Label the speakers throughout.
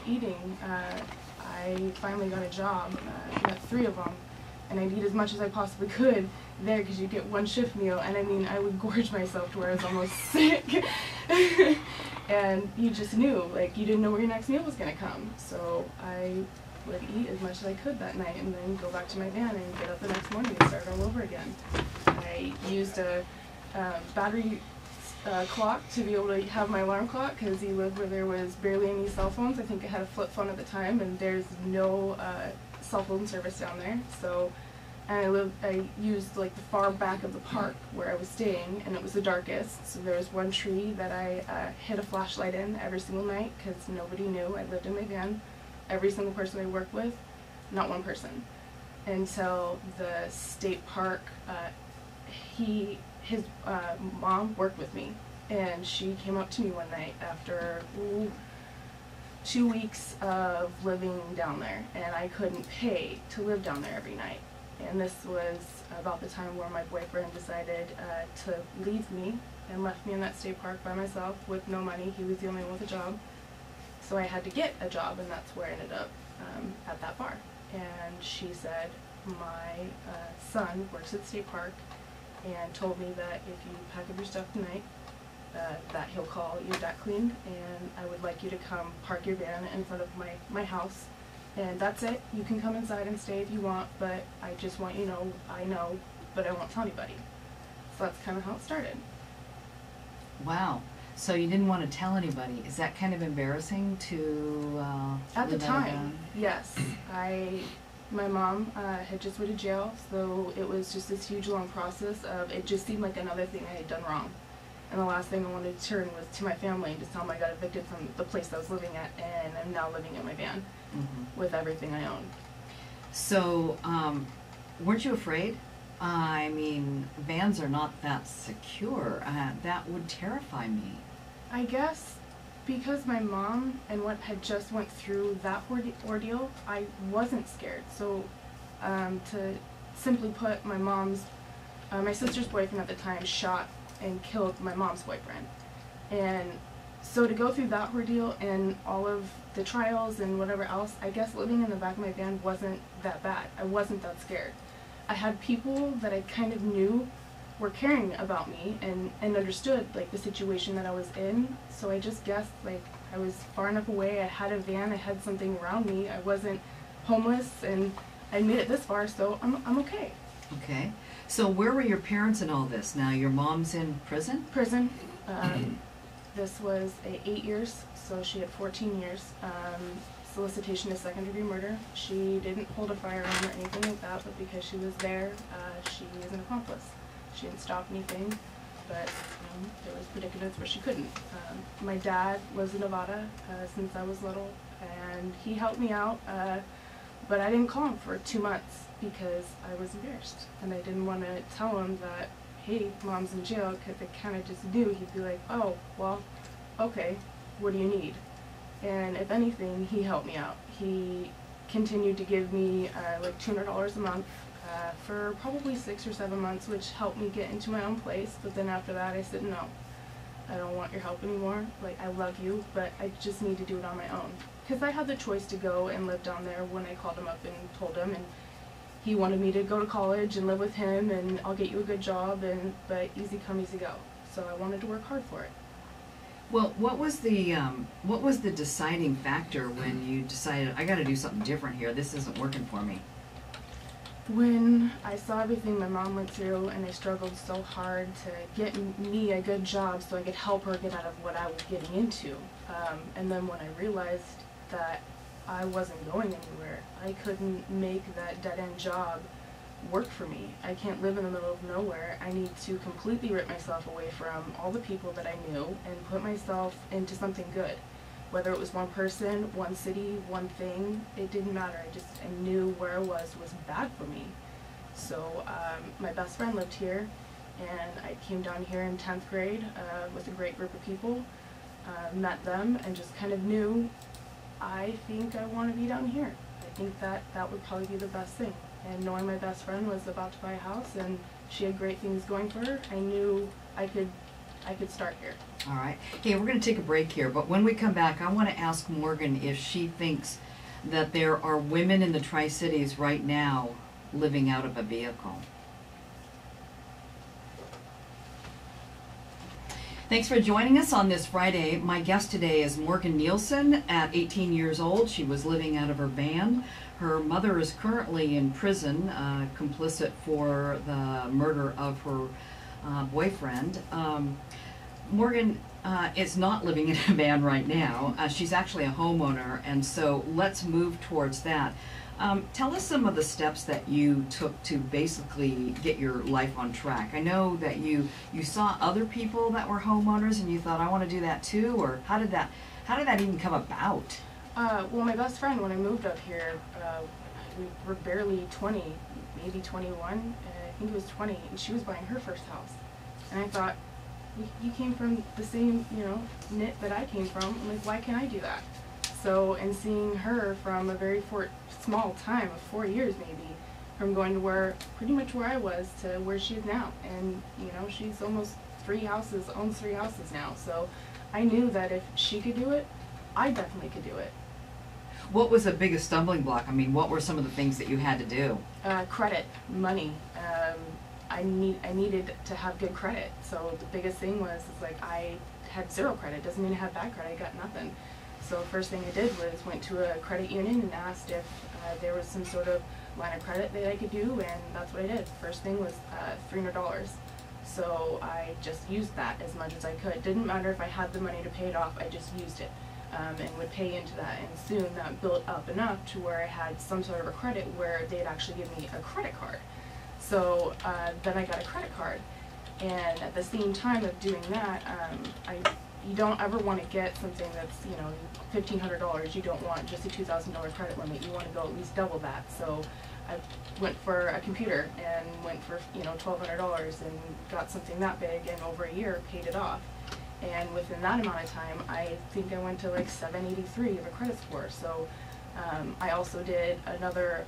Speaker 1: Eating, I finally got a job, got 3 of them, and I'd eat as much as I possibly could there because you get one shift meal, and I mean, I would gorge myself to where I was almost sick. And you just knew, like, you didn't know where your next meal was going to come. So I would eat as much as I could that night and then go back to my van and get up the next morning and start all over again. I used a battery clock to be able to have my alarm clock because he lived where there was barely any cell phones. I think I had a flip phone at the time, and there's no cell phone service down there. So I used like the far back of the park where I was staying, and it was the darkest. So there was one tree that I hid a flashlight in every single night because nobody knew. I lived in my van. Every single person I worked with, not one person. Until the state park, his mom worked with me, and she came up to me one night after 2 weeks of living down there, and I couldn't pay to live down there every night. And this was about the time where my boyfriend decided to leave me and left me in that state park by myself with no money. He was the only one with a job. So I had to get a job, and that's where I ended up at that bar. And she said, my son works at the state park, and told me that if you pack up your stuff tonight, that he'll call your deck cleaned, and I would like you to come park your van in front of my house. And that's it. You can come inside and stay if you want, but I just want you to know, I know, but I won't tell anybody. So that's kind of how it started.
Speaker 2: Wow. So you didn't want to tell anybody. Is that kind of embarrassing to
Speaker 1: at the time? Yes. My mom had just went to jail, so it was just this huge long process of, it just seemed like another thing I had done wrong. And the last thing I wanted to turn was to my family and just tell them I got evicted from the place I was living at, and I'm now living in my van with everything I own.
Speaker 2: So, weren't you afraid? I mean, vans are not that secure. That would terrify me.
Speaker 1: I guess because my mom and what had just went through that ordeal, I wasn't scared. So, to simply put, my sister's boyfriend at the time shot and killed my mom's boyfriend. And so to go through that ordeal and all of the trials and whatever else, I guess living in the back of my van wasn't that bad. I wasn't that scared. I had people that I kind of knew were caring about me and understood like the situation that I was in. So I just guessed like I was far enough away, I had a van, I had something around me, I wasn't homeless, and I made it this far, so I'm okay.
Speaker 2: Okay. So where were your parents in all this? Now your mom's in prison?
Speaker 1: Prison. This was 8 years, so she had 14 years. Solicitation is second-degree murder. She didn't hold a firearm or anything like that, but because she was there, she is an accomplice. She didn't stop anything, but there was predicaments where she couldn't. My dad was in Nevada since I was little, and he helped me out, but I didn't call him for 2 months because I was embarrassed, and I didn't want to tell him that, hey, mom's in jail, because I kind of just knew he'd be like, oh, well, okay, what do you need? And if anything, he helped me out. He continued to give me like $200 a month for probably 6 or 7 months, which helped me get into my own place. But then after that, I said, no, I don't want your help anymore. Like, I love you, but I just need to do it on my own. Because I had the choice to go and live down there when I called him up and told him, and he wanted me to go to college and live with him, and I'll get you a good job, but easy come, easy go. So I wanted to work hard for it.
Speaker 2: Well, what was the deciding factor when you decided, I got to do something different here, this isn't working for me?
Speaker 1: When I saw everything my mom went through, and I struggled so hard to get me a good job so I could help her get out of what I was getting into. And then when I realized that I wasn't going anywhere, I couldn't make that dead-end job work for me. I can't live in the middle of nowhere. I need to completely rip myself away from all the people that I knew and put myself into something good. Whether it was one person, one city, one thing, it didn't matter. I knew where I was bad for me. So my best friend lived here, and I came down here in 10th grade with a great group of people, met them, and just kind of knew, I think I want to be down here. I think that would probably be the best thing. And knowing my best friend was about to buy a house and she had great things going for her, I knew I I could start here.
Speaker 2: All right. Hey, we're going to take a break here, but when we come back, I want to ask Morgan if she thinks that there are women in the Tri-Cities right now living out of a vehicle. Thanks for joining us on this Friday. My guest today is Morgan Nielsen. At 18 years old, she was living out of her van. Her mother is currently in prison, complicit for the murder of her boyfriend. Morgan is not living in a van right now. She's actually a homeowner, and so let's move towards that. Tell us some of the steps that you took to basically get your life on track. I know that you saw other people that were homeowners and you thought, I want to do that too, or how did that even come about?
Speaker 1: Well, my best friend, when I moved up here, we were barely 20, maybe 21, I think it was 20, and she was buying her first house. And I thought, you came from the same, knit that I came from. I'm like, why can't I do that? So, and seeing her from a very small time of 4 years maybe, from going to pretty much where I was to where she is now. And, she's almost owns 3 houses now. So I knew that if she could do it, I definitely could do it.
Speaker 2: What was the biggest stumbling block? I mean, what were some of the things that you had to do?
Speaker 1: Credit, money. I needed to have good credit. So the biggest thing was, I had 0 credit. Doesn't mean I had bad credit. I got nothing. So first thing I did was went to a credit union and asked if there was some sort of line of credit that I could do, and that's what I did. First thing was $300. So I just used that as much as I could. Didn't matter if I had the money to pay it off, I just used it. And would pay into that, and soon that built up enough to where I had some sort of a credit where they'd actually give me a credit card. So then I got a credit card, and at the same time of doing that, you don't ever want to get something that's $1,500. You don't want just a $2,000 credit limit. You want to go at least double that. So I went for a computer and went for $1,200 and got something that big, and over a year paid it off. And within that amount of time, I think I went to like 783 of a credit score. So I also did another,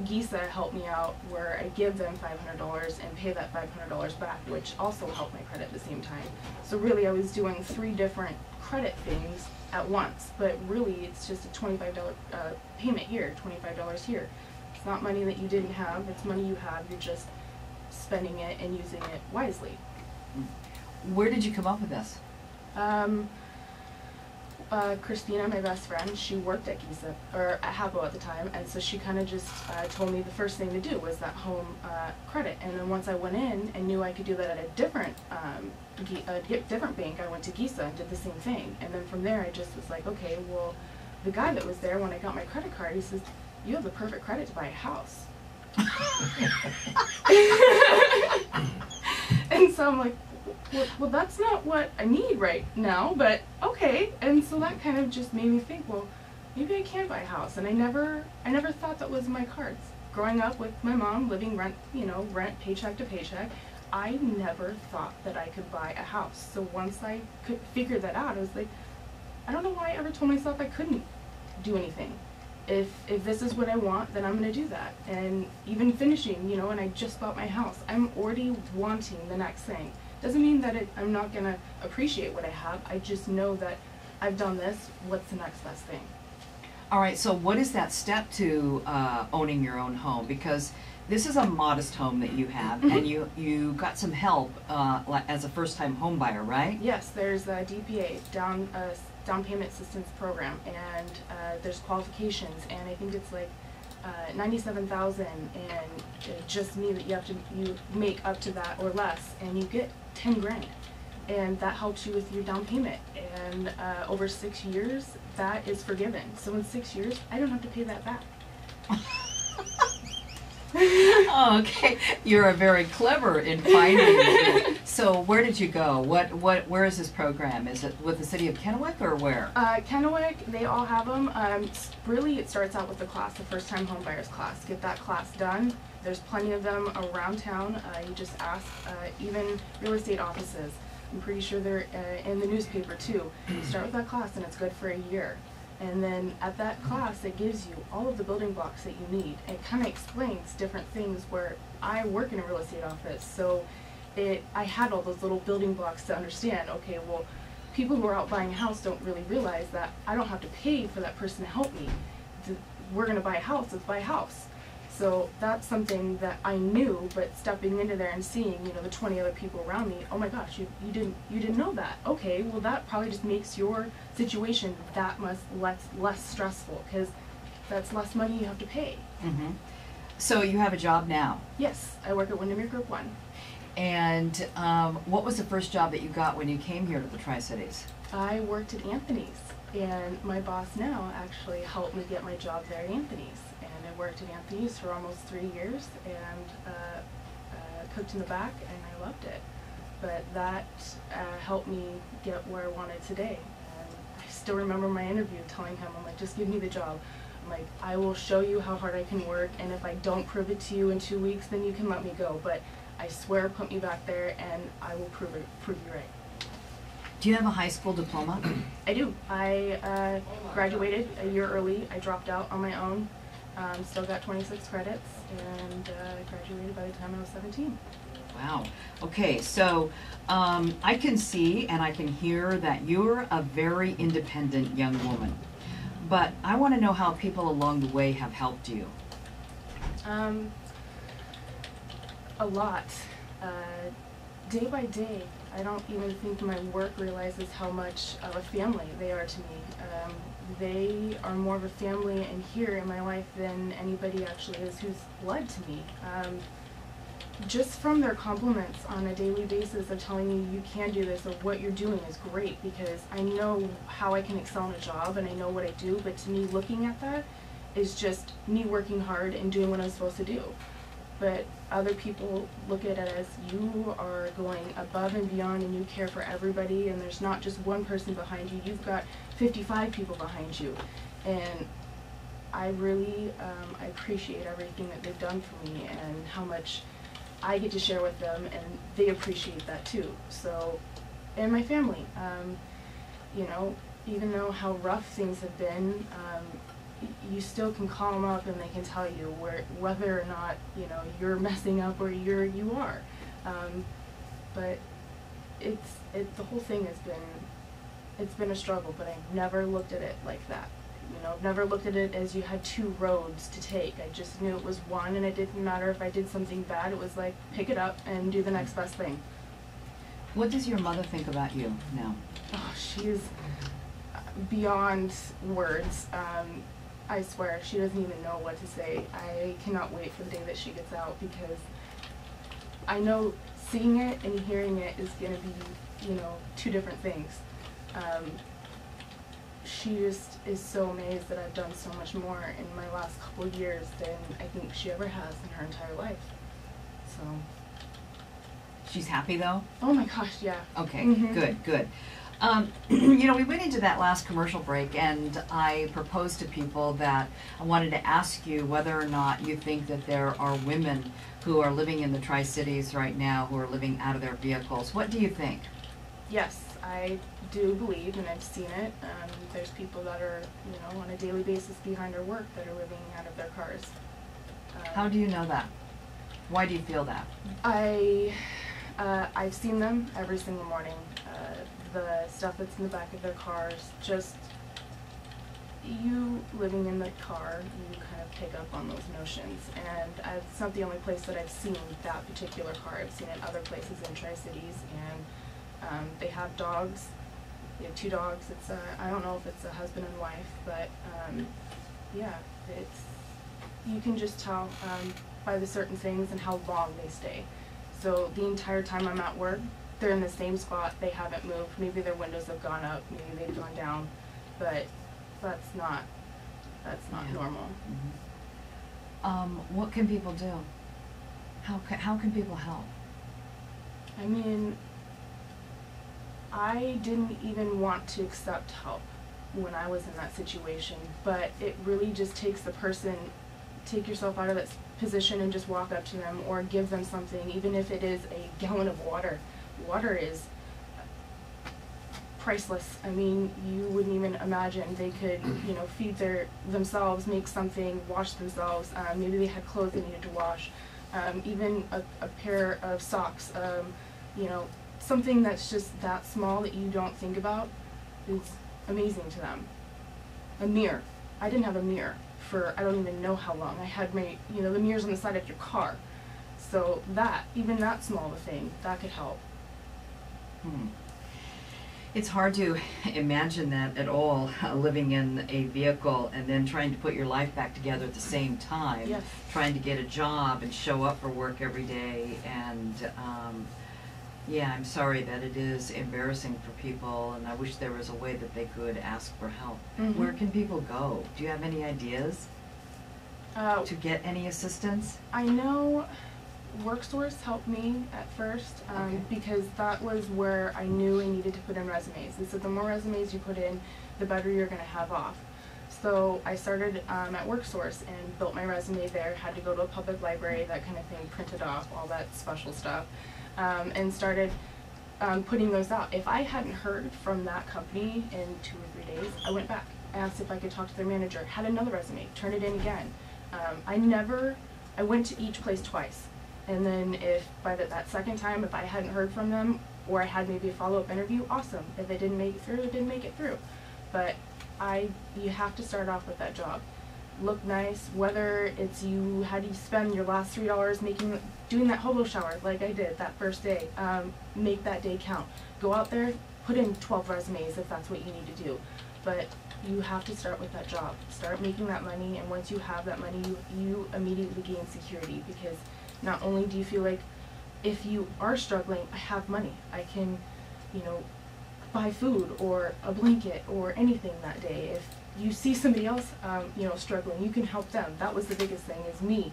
Speaker 1: GISA helped me out where I give them $500 and pay that $500 back, which also helped my credit at the same time. So really I was doing 3 different credit things at once, but really it's just a $25 payment here, $25 here. It's not money that you didn't have, it's money you have, you're just spending it and using it wisely.
Speaker 2: Where did you come up with this?
Speaker 1: Christina, my best friend, she worked at GISA, or at HAPO at the time, and so she kind of just told me the first thing to do was that home credit. And then once I went in and knew I could do that at a different bank, I went to GISA and did the same thing. And then from there I just was like, okay, well, the guy that was there when I got my credit card, he says, you have the perfect credit to buy a house. And so I'm like, well, that's not what I need right now, but okay. And so that kind of just made me think, well, maybe I can buy a house. And I never thought that was in my cards. Growing up with my mom, living rent paycheck to paycheck, I never thought that I could buy a house. So once I could figure that out, I was like, I don't know why I ever told myself I couldn't do anything. If this is what I want, then I'm gonna do that. And even finishing, and I just bought my house, I'm already wanting the next thing. Doesn't mean that I'm not going to appreciate what I have. I just know that I've done this. What's the next best thing?
Speaker 2: All right, so what is that step to owning your own home? Because this is a modest home that you have, and you got some help as a first-time home buyer, right?
Speaker 1: Yes, there's a DPA, down payment assistance program, and there's qualifications, and I think it's like $97,000, and just me that you make up to that or less, and you get 10 grand, and that helps you with your down payment. And over 6 years, that is forgiven. So in 6 years, I don't have to pay that back.
Speaker 2: Oh, okay, you're very clever in finding it. So where did you go? Where is this program? Is it with the city of Kennewick or where?
Speaker 1: Kennewick, they all have them. Really, it starts out with the class, the first-time homebuyers class. Get that class done. There's plenty of them around town. You just ask, even real estate offices. I'm pretty sure they're in the newspaper too. You start with that class and it's good for a year. And then at that class, it gives you all of the building blocks that you need. It kind of explains different things where I work in a real estate office. So I had all those little building blocks to understand, okay, well, people who are out buying a house don't really realize that I don't have to pay for that person to help me. We're going to buy a house, let's buy a house. So that's something that I knew, but stepping into there and seeing, you know, the 20 other people around me, oh my gosh, you didn't know that. Okay, well that probably just makes your situation that much less stressful, because that's less money you have to pay.
Speaker 2: Mm-hmm. So you have a job now.
Speaker 1: Yes, I work at Windermere Group 1.
Speaker 2: And what was the first job that you got when you came here to the Tri-Cities?
Speaker 1: I worked at Anthony's, and my boss now actually helped me get my job there at Anthony's. And I worked at Anthony's for almost 3 years, and cooked in the back, and I loved it. But that helped me get where I wanted today. And I still remember my interview telling him, I'm like, just give me the job. I'm like, I will show you how hard I can work, and if I don't prove it to you in 2 weeks, then you can let me go. But I swear, put me back there, and I will prove you right.
Speaker 2: Do you have a high school diploma?
Speaker 1: I do. I graduated a year early. I dropped out on my own. Still got 26 credits, and graduated by the time I was 17.
Speaker 2: Wow. Okay, so I can see and I can hear that you're a very independent young woman. But I want to know how people along the way have helped you.
Speaker 1: A lot. Day by day, I don't even think my work realizes how much of a family they are to me. They are more of a family in here in my life than anybody actually is who's blood to me. Just from their compliments on a daily basis of telling me you can do this or what you're doing is great, because I know how I can excel in a job and I know what I do, but to me looking at that is just me working hard and doing what I'm supposed to do. But other people look at it as you are going above and beyond and you care for everybody, and there's not just one person behind you, you've got 55 people behind you. And I really I appreciate everything that they've done for me and how much I get to share with them, and they appreciate that too. So, and my family, you know, even though how rough things have been, you still can call them up and they can tell you whether or not, you know, you're messing up or you are. But the whole thing it's been a struggle, but I never looked at it like that. You know, I've never looked at it as you had two roads to take. I just knew it was one, and it didn't matter if I did something bad. It was like, pick it up and do the next best thing.
Speaker 2: What does your mother think about you now?
Speaker 1: Oh, she's beyond words. I swear, she doesn't even know what to say. I cannot wait for the day that she gets out, because I know seeing it and hearing it is going to be, you know, two different things. She just is so amazed that I've done so much more in my last couple of years than I think she ever has in her entire life. So.
Speaker 2: She's happy though?
Speaker 1: Oh my gosh, yeah.
Speaker 2: Okay,
Speaker 1: Mm-hmm.
Speaker 2: good. You know, we went into that last commercial break, and I proposed to people that I wanted to ask you whether or not you think that there are women who are living in the Tri-Cities right now who are living out of their vehicles. What do you think?
Speaker 1: Yes, I do believe, and I've seen it. There's people that are, you know, on a daily basis behind their work that are living out of their cars.
Speaker 2: How do you know that? Why do you feel that?
Speaker 1: I've seen them every single morning. The stuff that's in the back of their cars, just you living in the car, you kind of pick up on those notions. And it's not the only place that I've seen that particular car. I've seen it other places in Tri-Cities, and they have dogs. They have 2 dogs. It's I don't know if it's a husband and wife, but yeah, you can just tell by the certain things and how long they stay. So the entire time I'm at work, they're in the same spot, they haven't moved. Maybe their windows have gone up, maybe they've gone down, but that's not
Speaker 2: Yeah.
Speaker 1: normal.
Speaker 2: Mm-hmm. What can people do? How can people help?
Speaker 1: I mean, I didn't even want to accept help when I was in that situation, but it really just takes the person, take yourself out of that position and just walk up to them or give them something, even if it is a gallon of water. Water is priceless. I mean, you wouldn't even imagine they could, you know, feed themselves, make something, wash themselves. Maybe they had clothes they needed to wash. Even a pair of socks, you know, something that's just that small that you don't think about is amazing to them. A mirror. I didn't have a mirror for I don't even know how long. I had my, you know, the mirrors on the side of your car. So that, even that small of a thing, that could help.
Speaker 2: It's hard to imagine that at all, living in a vehicle and then trying to put your life back together at the same time.
Speaker 1: Yes.
Speaker 2: Trying to get a job and show up for work every day. And yeah, I'm sorry that it is embarrassing for people, and I wish there was a way that they could ask for help.
Speaker 1: Mm-hmm.
Speaker 2: Where can people go? Do you have any ideas to get any assistance?
Speaker 1: I know WorkSource helped me at first
Speaker 2: Okay.
Speaker 1: because that was where I knew I needed to put in resumes. They said the more resumes you put in, the better you're going to have off. So I started at WorkSource and built my resume there, had to go to a public library, that kind of thing, printed off, all that special stuff, and started putting those out. If I hadn't heard from that company in 2 or 3 days, I went back. I asked if I could talk to their manager, had another resume, turned it in again. I went to each place twice. And then if by that second time, if I hadn't heard from them, or I had maybe a follow-up interview, awesome. If it didn't make it through, it didn't make it through. But you have to start off with that job. Look nice, whether it's how do you spend your last $3 doing that hobo shower like I did that first day. Make that day count. Go out there, put in 12 resumes if that's what you need to do. But you have to start with that job. Start making that money, and once you have that money, you immediately gain security, because not only do you feel like if you are struggling, I have money. I can, you know, buy food or a blanket or anything that day. If you see somebody else, you know, struggling, you can help them. That was the biggest thing, is me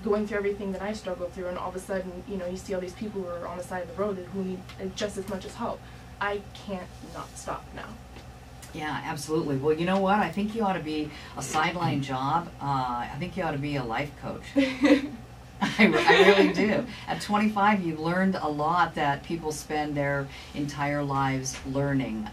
Speaker 1: going through everything that I struggled through, and all of a sudden, you know, you see all these people who are on the side of the road who need just as much as help. I can't not stop now.
Speaker 2: Yeah, absolutely. Well, you know what? I think you ought to be a sideline job. I think you ought to be a life coach. I really do. At 25, you've learned a lot that people spend their entire lives learning.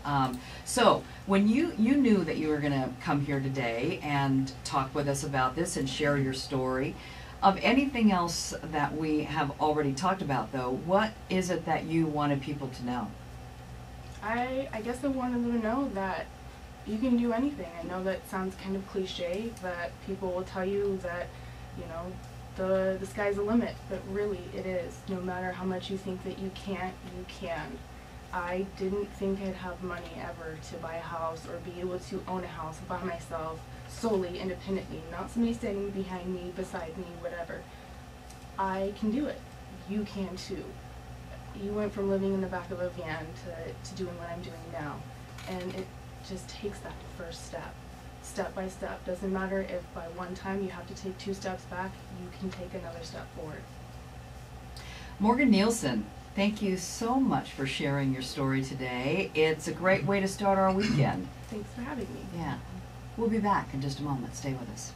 Speaker 2: So when you knew that you were going to come here today and talk with us about this and share your story, of anything else that we have already talked about, though, what is it that you wanted people to know?
Speaker 1: I guess I wanted them to know that you can do anything. I know that sounds kind of cliche, that people will tell you that, you know, the sky's the limit, but really it is. No matter how much you think that you can't, you can. I didn't think I'd have money ever to buy a house or be able to own a house by myself, solely, independently, not somebody standing behind me, beside me, whatever. I can do it. You can too. You went from living in the back of a van to doing what I'm doing now, and it just takes that first step by step. Doesn't matter if by one time you have to take 2 steps back, you can take another step forward.
Speaker 2: Morgan Nielsen, thank you so much for sharing your story today. It's a great way to start our weekend.
Speaker 1: Thanks for having me.
Speaker 2: Yeah. We'll be back in just a moment. Stay with us.